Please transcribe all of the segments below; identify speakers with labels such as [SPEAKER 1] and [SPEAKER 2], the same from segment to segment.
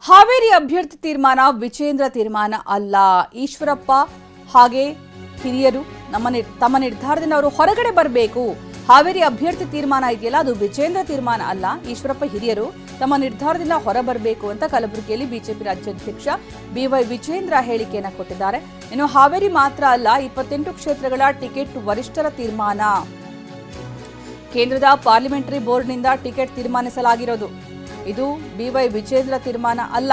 [SPEAKER 1] ಹಾವೇರಿ ಅಭ್ಯರ್ಥಿ ತೀರ್ಮಾನ ವಿಜೇಂದ್ರ ತೀರ್ಮಾನ ಅಲ್ಲ. ಈಶ್ವರಪ್ಪ ಹಾಗೆ ಹಿರಿಯರು ತಮ್ಮ ನಿರ್ಧಾರದಿಂದ ಅವರು ಹೊರಗಡೆ ಬರಬೇಕು. ಹಾವೇರಿ ಅಭ್ಯರ್ಥಿ ತೀರ್ಮಾನ ಇದೆಯಲ್ಲ, ಅದು ವಿಜೇಂದ್ರ ತೀರ್ಮಾನ ಅಲ್ಲ. ಈಶ್ವರಪ್ಪ ಹಿರಿಯರು ತಮ್ಮ ನಿರ್ಧಾರದಿಂದ ಹೊರಬರಬೇಕು ಅಂತ ಕಲಬುರಗಿಯಲ್ಲಿ ಬಿಜೆಪಿ ರಾಜ್ಯಾಧ್ಯಕ್ಷ ಬಿವೈ ವಿಜೇಂದ್ರ ಹೇಳಿಕೆಯನ್ನು ಕೊಟ್ಟಿದ್ದಾರೆ. ಇನ್ನು ಹಾವೇರಿ ಮಾತ್ರ ಅಲ್ಲ, 28 ಕ್ಷೇತ್ರಗಳ ಟಿಕೆಟ್ ವರಿಷ್ಠರ ತೀರ್ಮಾನ. ಕೇಂದ್ರದ ಪಾರ್ಲಿಮೆಂಟರಿ ಬೋರ್ಡ್ನಿಂದ ಟಿಕೆಟ್ ತೀರ್ಮಾನಿಸಲಾಗಿರೋದು. ಇದು ಬಿವೈ ವಿಜೇಂದ್ರ ತೀರ್ಮಾನ ಅಲ್ಲ.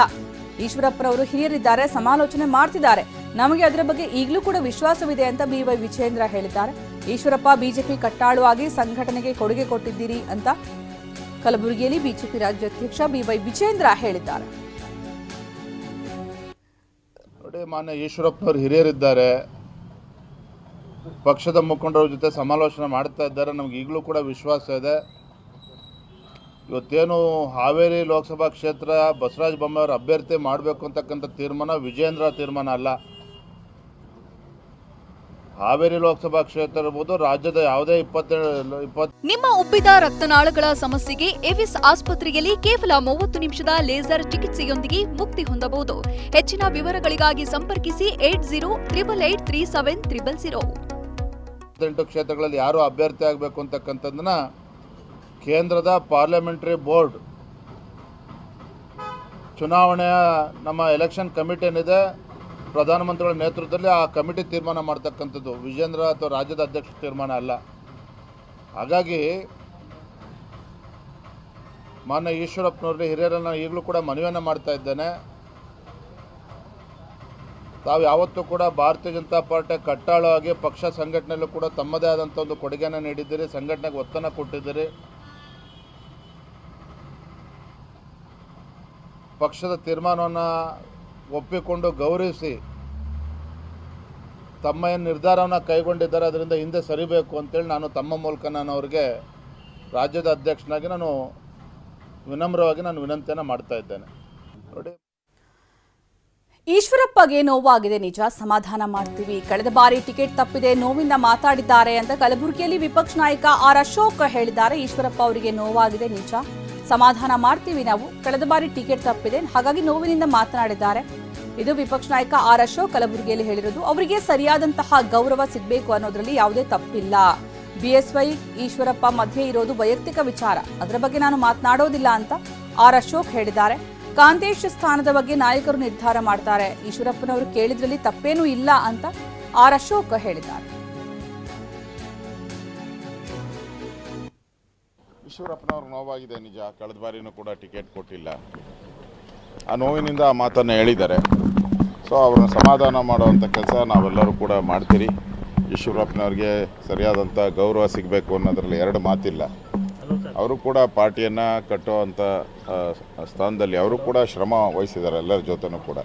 [SPEAKER 1] ಈಶ್ವರಪ್ಪನವರು ಹಿರಿಯರಿದ್ದಾರೆ, ಸಮಾಲೋಚನೆ ಮಾಡ್ತಿದ್ದಾರೆ. ನಮಗೆ ಅದರ ಬಗ್ಗೆ ಈಗಲೂ ಕೂಡ ವಿಶ್ವಾಸವಿದೆ ಅಂತ ಬಿವೈ ವಿಜೇಂದ್ರ ಹೇಳಿದ್ದಾರೆ. ಈಶ್ವರಪ್ಪ ಬಿಜೆಪಿ ಕಟ್ಟಾಳು ಆಗಿ ಸಂಘಟನೆಗೆ ಕೊಡುಗೆ ಕೊಟ್ಟಿದ್ದೀರಿ ಅಂತ ಕಲಬುರಗಿಯಲ್ಲಿ ಬಿಜೆಪಿ ರಾಜ್ಯಾಧ್ಯಕ್ಷ ಬಿವೈ ವಿಜೇಂದ್ರ ಹೇಳಿದ್ದಾರೆ.
[SPEAKER 2] ನೋಡಿ, ಮಾನ್ಯ ಈಶ್ವರಪ್ಪನವರು ಹಿರಿಯರಿದ್ದಾರೆ, ಪಕ್ಷದ ಮುಖಂಡರ ಜೊತೆ ಸಮಾಲೋಚನೆ ಮಾಡ್ತಾ ಇದ್ದಾರೆ. ನಮ್ಗೆ ಈಗಲೂ ಕೂಡ ವಿಶ್ವಾಸ ಇದೆ. ಇವತ್ತೇನು ಹಾವೇರಿ ಲೋಕಸಭಾ ಕ್ಷೇತ್ರ ಬಸವರಾಜ ಬೊಮ್ಮಾಯಿ ಅವರು ಅಭ್ಯರ್ಥಿ ಮಾಡಬೇಕು ಅಂತಕ್ಕಂಥ ತೀರ್ಮಾನ ವಿಜೇಂದ್ರ ತೀರ್ಮಾನ ಅಲ್ಲ. ಹಾವೇರಿ ಲೋಕಸಭಾ ಕ್ಷೇತ್ರ ಇರ್ಬೋದು, ರಾಜ್ಯದ ಯಾವುದೇ 20
[SPEAKER 3] ನಿಮ್ಮ ಉಬ್ಬಿದ ರಕ್ತನಾಳಗಳ ಸಮಸ್ಯೆಗೆ ಎವಿಸ್ ಆಸ್ಪತ್ರೆಯಲ್ಲಿ ಕೇವಲ 30 ನಿಮಿಷದ ಲೇಸರ್ ಚಿಕಿತ್ಸೆಯೊಂದಿಗೆ ಮುಕ್ತಿ ಹೊಂದಬಹುದು. ಹೆಚ್ಚಿನ ವಿವರಗಳಿಗಾಗಿ ಸಂಪರ್ಕಿಸಿ 8088837000.
[SPEAKER 2] 28 ಕ್ಷೇತ್ರಗಳಲ್ಲಿ ಯಾರು ಅಭ್ಯರ್ಥಿ ಆಗಬೇಕು ಅಂತಕ್ಕಂಥದ್ದನ್ನ ಕೇಂದ್ರದ ಪಾರ್ಲಿಮೆಂಟರಿ ಬೋರ್ಡ್, ಚುನಾವಣೆಯ ನಮ್ಮ ಎಲೆಕ್ಷನ್ ಕಮಿಟಿ ಏನಿದೆ, ಪ್ರಧಾನಮಂತ್ರಿಗಳ ನೇತೃತ್ವದಲ್ಲಿ ಆ ಕಮಿಟಿ ತೀರ್ಮಾನ ಮಾಡ್ತಕ್ಕಂಥದ್ದು. ವಿಜೇಂದ್ರ ಅಥವಾ ರಾಜ್ಯದ ಅಧ್ಯಕ್ಷ ತೀರ್ಮಾನ ಅಲ್ಲ. ಹಾಗಾಗಿ ಮಾನ್ಯ ಈಶ್ವರಪ್ಪನವ್ರಿಗೆ ಹಿರಿಯರನ್ನು ಈಗಲೂ ಕೂಡ ಮನವಿಯನ್ನು ಮಾಡ್ತಾ ಇದ್ದೇನೆ. ತಾವು ಯಾವತ್ತೂ ಕೂಡ ಭಾರತೀಯ ಜನತಾ ಪಾರ್ಟಿ ಕಟ್ಟಾಳು ಆಗಿ ಪಕ್ಷ ಸಂಘಟನೆಯಲ್ಲೂ ಕೂಡ ತಮ್ಮದೇ ಆದಂಥ ಒಂದು ಕೊಡುಗೆಯನ್ನು ನೀಡಿದ್ದೀರಿ, ಸಂಘಟನೆಗೆ ಒತ್ತನ್ನು ಕೊಟ್ಟಿದ್ದೀರಿ. ಪಕ್ಷದ ತೀರ್ಮಾನವನ್ನು ಒಪ್ಪಿಕೊಂಡು ಗೌರವಿಸಿ ತಮ್ಮ ಏನು ನಿರ್ಧಾರವನ್ನು ಕೈಗೊಂಡಿದ್ದಾರೆ ಅದರಿಂದ ಹಿಂದೆ ಸರಿಬೇಕು ಅಂತೇಳಿ ತಮ್ಮ ಮೂಲಕ ಅವರಿಗೆ ರಾಜ್ಯದ ಅಧ್ಯಕ್ಷನಾಗಿ ವಿನಮ್ರವಾಗಿ ವಿನಂತಿಯನ್ನು ಮಾಡ್ತಾ ಇದ್ದೇನೆ. ನೋಡಿ,
[SPEAKER 1] ಈಶ್ವರಪ್ಪಗೆ ನೋವಾಗಿದೆ, ನಿಜ, ಸಮಾಧಾನ ಮಾಡ್ತೀವಿ. ಕಳೆದ ಬಾರಿ ಟಿಕೆಟ್ ತಪ್ಪಿದೆ, ನೋವಿಂದ ಮಾತಾಡಿದ್ದಾರೆ ಅಂತ ಕಲಬುರಗಿಯಲ್ಲಿ ವಿಪಕ್ಷ ನಾಯಕ ಆರ್ ಅಶೋಕ್ ಹೇಳಿದ್ದಾರೆ. ಈಶ್ವರಪ್ಪ ಅವರಿಗೆ ನೋವಾಗಿದೆ, ನಿಜ, ಸಮಾಧಾನ ಮಾಡ್ತೀವಿ. ನಾವು ಕಳೆದ ಬಾರಿ ಟಿಕೆಟ್ ತಪ್ಪಿದೆ, ಹಾಗಾಗಿ ನೋವಿನಿಂದ ಮಾತನಾಡಿದ್ದಾರೆ. ಇದು ವಿಪಕ್ಷ ನಾಯಕ ಆರ್ ಅಶೋಕ್ ಕಲಬುರಗಿಯಲ್ಲಿ ಹೇಳಿರೋದು. ಅವರಿಗೆ ಸರಿಯಾದಂತಹ ಗೌರವ ಸಿಗಬೇಕು ಅನ್ನೋದ್ರಲ್ಲಿ ಯಾವುದೇ ತಪ್ಪಿಲ್ಲ. ಬಿಎಸ್ವೈ ಈಶ್ವರಪ್ಪ ಮಧ್ಯೆ ಇರೋದು ವೈಯಕ್ತಿಕ ವಿಚಾರ, ಅದರ ಬಗ್ಗೆ ನಾನು ಮಾತನಾಡೋದಿಲ್ಲ ಅಂತ ಆರ್ ಅಶೋಕ್ ಹೇಳಿದ್ದಾರೆ. ಕಾಂತೇಶ್ ಸ್ಥಾನದ ಬಗ್ಗೆ ನಾಯಕರು ನಿರ್ಧಾರ ಮಾಡ್ತಾರೆ, ಈಶ್ವರಪ್ಪನವರು ಕೇಳಿದ್ರಲ್ಲಿ ತಪ್ಪೇನೂ ಇಲ್ಲ ಅಂತ ಆರ್ ಅಶೋಕ್ ಹೇಳಿದ್ದಾರೆ.
[SPEAKER 4] ಈಶ್ವರಪ್ಪನವ್ರಿಗೆ ನೋವಾಗಿದೆ, ನಿಜ. ಕಳೆದ ಬಾರಿನೂ ಕೂಡ ಟಿಕೆಟ್ ಕೊಟ್ಟಿಲ್ಲ. ಆ ನೋವಿನಿಂದ ಆ ಮಾತನ್ನು ಹೇಳಿದ್ದಾರೆ. ಸೊ ಅವ್ರನ್ನ ಸಮಾಧಾನ ಮಾಡುವಂಥ ಕೆಲಸ ನಾವೆಲ್ಲರೂ ಕೂಡ ಮಾಡ್ತೀರಿ. ಈಶ್ವರಪ್ಪನವ್ರಿಗೆ ಸರಿಯಾದಂಥ ಗೌರವ ಸಿಗಬೇಕು ಅನ್ನೋದ್ರಲ್ಲಿ ಎರಡು ಮಾತಿಲ್ಲ. ಅವರು ಕೂಡ ಪಾರ್ಟಿಯನ್ನು ಕಟ್ಟುವಂಥ ಸ್ಥಾನದಲ್ಲಿ ಅವರು ಕೂಡ ಶ್ರಮ ವಹಿಸಿದ್ದಾರೆ ಎಲ್ಲರ ಜೊತೆನೂ ಕೂಡ.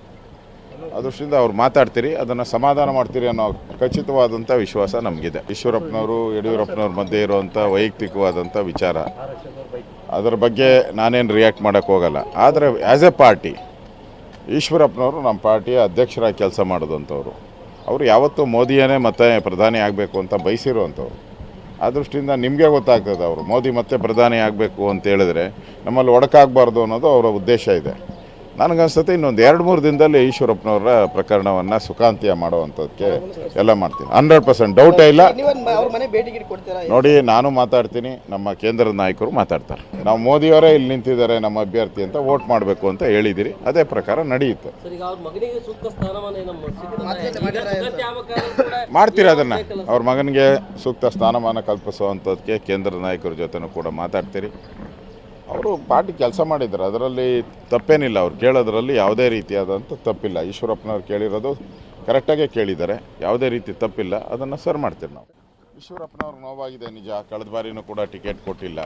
[SPEAKER 4] ಅದೃಷ್ಟಿಂದ ಅವ್ರು ಮಾತಾಡ್ತೀರಿ, ಅದನ್ನು ಸಮಾಧಾನ ಮಾಡ್ತೀರಿ ಅನ್ನೋ ಖಚಿತವಾದಂಥ ವಿಶ್ವಾಸ ನಮಗಿದೆ. ಈಶ್ವರಪ್ಪನವರು ಯಡಿಯೂರಪ್ಪನವ್ರ ಮಧ್ಯೆ ಇರುವಂಥ ವೈಯಕ್ತಿಕವಾದಂಥ ವಿಚಾರ, ಅದರ ಬಗ್ಗೆ ನಾನೇನು ರಿಯಾಕ್ಟ್ ಮಾಡೋಕ್ಕೆ ಹೋಗಲ್ಲ. ಆದರೆ ಆ್ಯಸ್ ಎ ಪಾರ್ಟಿ ಈಶ್ವರಪ್ಪನವರು ನಮ್ಮ ಪಾರ್ಟಿಯ ಅಧ್ಯಕ್ಷರಾಗಿ ಕೆಲಸ ಮಾಡೋದಂಥವ್ರು. ಅವರು ಯಾವತ್ತೂ ಮೋದಿಯೇ ಮತ್ತೆ ಪ್ರಧಾನಿ ಆಗಬೇಕು ಅಂತ ಬಯಸಿರುವಂಥವ್ರು. ಆ ದೃಷ್ಟಿಯಿಂದ ನಿಮಗೆ ಗೊತ್ತಾಗ್ತದೆ, ಅವರು ಮೋದಿ ಮತ್ತೆ ಪ್ರಧಾನಿ ಆಗಬೇಕು ಅಂತ ಹೇಳಿದ್ರೆ ನಮ್ಮಲ್ಲಿ ಒಡಕಾಗಬಾರ್ದು ಅನ್ನೋದು ಅವರ ಉದ್ದೇಶ ಇದೆ. ನನಗನ್ಸುತ್ತೆ ಇನ್ನೊಂದು 2-3 ದಿನದಲ್ಲಿ ಈಶ್ವರಪ್ಪನವರ ಪ್ರಕರಣವನ್ನು ಸುಖಾಂತ್ಯ ಮಾಡುವಂಥದ್ದಕ್ಕೆ ಎಲ್ಲ ಮಾಡ್ತೀನಿ. 100% ಡೌಟೇ ಇಲ್ಲ. ನೋಡಿ, ನಾನು ಮಾತಾಡ್ತೀನಿ, ನಮ್ಮ ಕೇಂದ್ರದ ನಾಯಕರು ಮಾತಾಡ್ತಾರೆ. ನಾವು ಮೋದಿಯವರೇ ಇಲ್ಲಿ ನಿಂತಿದ್ದಾರೆ ನಮ್ಮ ಅಭ್ಯರ್ಥಿ ಅಂತ ವೋಟ್ ಮಾಡಬೇಕು ಅಂತ ಹೇಳಿದಿರಿ, ಅದೇ ಪ್ರಕಾರ ನಡೆಯುತ್ತೆ. ಮಾಡ್ತೀರಿ ಅದನ್ನು. ಅವ್ರ ಮಗನಿಗೆ ಸೂಕ್ತ ಸ್ಥಾನಮಾನ ಕಲ್ಪಿಸುವಂಥದ್ದಕ್ಕೆ ಕೇಂದ್ರದ ನಾಯಕರ ಜೊತೆನೂ ಕೂಡ ಮಾತಾಡ್ತೀರಿ. ಅವರು ಪಾರ್ಟಿ ಕೆಲಸ ಮಾಡಿದ್ದಾರೆ, ಅದರಲ್ಲಿ ತಪ್ಪೇನಿಲ್ಲ. ಅವ್ರು ಕೇಳೋದ್ರಲ್ಲಿ ಯಾವುದೇ ರೀತಿಯಾದಂಥ ತಪ್ಪಿಲ್ಲ. ಈಶ್ವರಪ್ಪನವ್ರು ಕೇಳಿರೋದು ಕರೆಕ್ಟಾಗೇ ಕೇಳಿದ್ದಾರೆ, ಯಾವುದೇ ರೀತಿ ತಪ್ಪಿಲ್ಲ. ಅದನ್ನು ಸರ್ ಮಾಡ್ತೀವಿ ನಾವು. ಈಶ್ವರಪ್ಪನವ್ರಿಗೆ ನೋವಾಗಿದೆ, ನಿಜ. ಕಳೆದ ಬಾರಿನೂ ಕೂಡ ಟಿಕೆಟ್ ಕೊಟ್ಟಿಲ್ಲ.